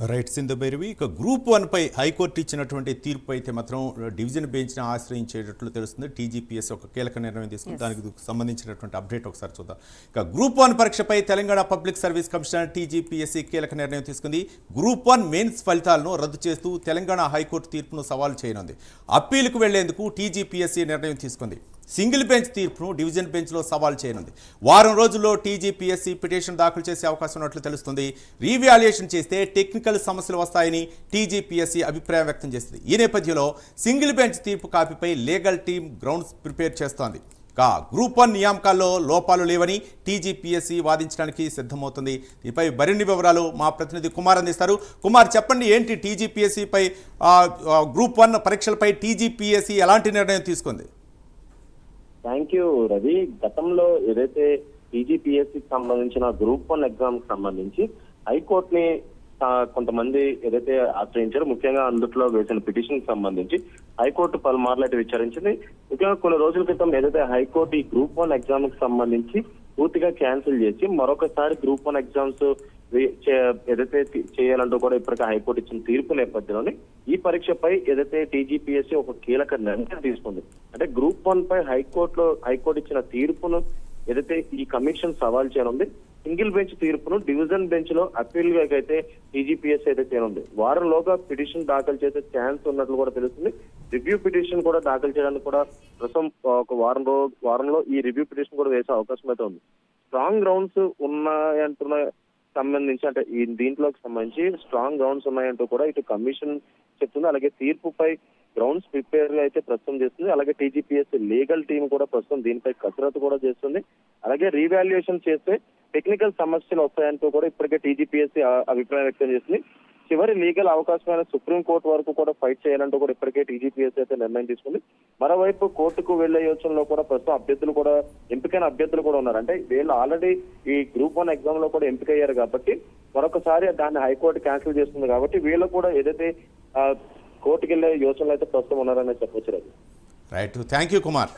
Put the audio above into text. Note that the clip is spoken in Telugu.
రైట్ సింధు భైరవి ఇక గ్రూప్ 1 పై హైకోర్టు ఇచ్చినటువంటి తీర్పు అయితే మాత్రం డివిజన్ బెంచ్ని ఆశ్రయించేటట్లు తెలుస్తుంది. టీజీపీఎస్సీ ఒక కీలక నిర్ణయం తీసుకుని దానికి సంబంధించినటువంటి అప్డేట్ ఒకసారి చూద్దాం. ఇక గ్రూప్ 1 పరీక్షపై Telangana public service commissioner TGPSC కీలక నిర్ణయం తీసుకుంది. గ్రూప్ 1 మెయిన్స్ ఫలితాలను రద్దు చేస్తూ తెలంగాణ హైకోర్టు తీర్పును సవాల్ చేయనుంది. అప్పీలుకు వెళ్లేందుకు టీజీపీఎస్సీ నిర్ణయం తీసుకుంది. సింగిల్ బెంచ్ తీర్పును డివిజన్ బెంచ్లో సవాల్ చేయనుంది. వారం రోజుల్లో టీజీపీఎస్సీ పిటిషన్ దాఖలు చేసే అవకాశం ఉన్నట్లు తెలుస్తుంది. రీవాల్యుయేషన్ చేస్తే టెక్నికల్ సమస్యలు వస్తాయని టీజీపీఎస్సీ అభిప్రాయం వ్యక్తం చేసింది. ఈ నేపథ్యంలో సింగిల్ బెంచ్ తీర్పు కాపీపై లీగల్ టీమ్ గ్రౌండ్స్ ప్రిపేర్ చేస్తోంది. గ్రూప్ 1 నియామకాల్లో లోపాలు లేవని టీజీపీఎస్సీ వాదించడానికి సిద్ధమవుతుంది. దీనిపై మరిన్ని వివరాలు మా ప్రతినిధి కుమార్ అందిస్తారు. కుమార్, చెప్పండి, ఏంటి టీజీపీఎస్సీపై గ్రూప్ 1 పరీక్షలపై టీజీపీఎస్సీ ఎలాంటి నిర్ణయం తీసుకుంది? Thank you Ravi. గతంలో ఏదైతే టీజీపీఎస్సీకి సంబంధించిన గ్రూప్ 1 ఎగ్జామ్ కి సంబంధించి హైకోర్టుని కొంతమంది ఏదైతే ఆశ్రయించారో, ముఖ్యంగా అందులో వేసిన పిటిషన్ కి సంబంధించి హైకోర్టు పలుమార్లు అయితే విచారించింది. ముఖ్యంగా కొన్ని రోజుల క్రితం ఏదైతే హైకోర్టు ఈ గ్రూప్ 1 ఎగ్జామ్ కి సంబంధించి పూర్తిగా క్యాన్సిల్ చేసి మరొకసారి గ్రూప్ 1 ఎగ్జామ్స్ ఏదైతే చేయాలంటూ కూడా ఇప్పటికే హైకోర్టు ఇచ్చిన తీర్పు నేపథ్యంలోనే ఈ పరీక్షపై ఏదైతే టీజీపీఎస్సీ ఒక కీలక నిర్ణయం తీసుకుంది. అంటే గ్రూప్ 1 పై హైకోర్టు ఇచ్చిన తీర్పును ఏదైతే ఈ కమిషన్ సవాల్ చేయనుంది. సింగిల్ బెంచ్ తీర్పును డివిజన్ బెంచ్ లో అప్పీల్ గా అయితే టీజీపీఎస్సీ అయితే చేయనుంది. వారంలోగా పిటిషన్ దాఖలు చేసే ఛాన్స్ ఉన్నట్లు కూడా తెలుస్తుంది. రివ్యూ పిటిషన్ కూడా దాఖలు చేయడానికి కూడా ప్రస్తుతం ఒక వారంలో ఈ రివ్యూ పిటిషన్ కూడా వేసే అవకాశం అయితే ఉంది. స్ట్రాంగ్ గ్రౌండ్స్ ఉన్నాయంటున్న సంబంధించి, అంటే ఈ దీంట్లోకి సంబంధించి స్ట్రాంగ్ గ్రౌండ్స్ ఉన్నాయంటూ కూడా ఇటు కమిషన్ చెప్తుంది. అలాగే తీర్పుపై గ్రౌండ్స్ ప్రిపేర్ అయితే ప్రస్తుతం చేస్తుంది. అలాగే టీజీపీఎస్సీ లీగల్ టీం కూడా ప్రస్తుతం దీనిపై కసరత్తు కూడా చేస్తుంది. అలాగే రీవాల్యుయేషన్ చేస్తే టెక్నికల్ సమస్యలు వస్తాయంటూ కూడా ఇప్పటికే టీజీపీఎస్సీ అభిప్రాయం వ్యక్తం చేస్తుంది. చివరి లీగల్ అవకాశమైన సుప్రీంకోర్టు వరకు కూడా ఫైట్ చేయాలంటూ కూడా ఇప్పటికే టీజీపీఎస్సీ అయితే నిర్ణయం తీసుకుంది. మరోవైపు కోర్టుకు వెళ్లే యోచనలో కూడా ప్రస్తుతం ఎంపికైన అభ్యర్థులు కూడా ఉన్నారు. అంటే వీళ్ళు ఆల్రెడీ ఈ గ్రూప్ 1 ఎగ్జామ్ లో కూడా ఎంపికయ్యారు కాబట్టి మరొకసారి దాన్ని హైకోర్టు క్యాన్సిల్ చేస్తుంది. కాబట్టి వీళ్ళు కూడా ఏదైతే కోర్టుకు వెళ్లే యోచనలు అయితే ప్రస్తుతం ఉన్నారని చెప్పొచ్చు. Right, thank you Kumar.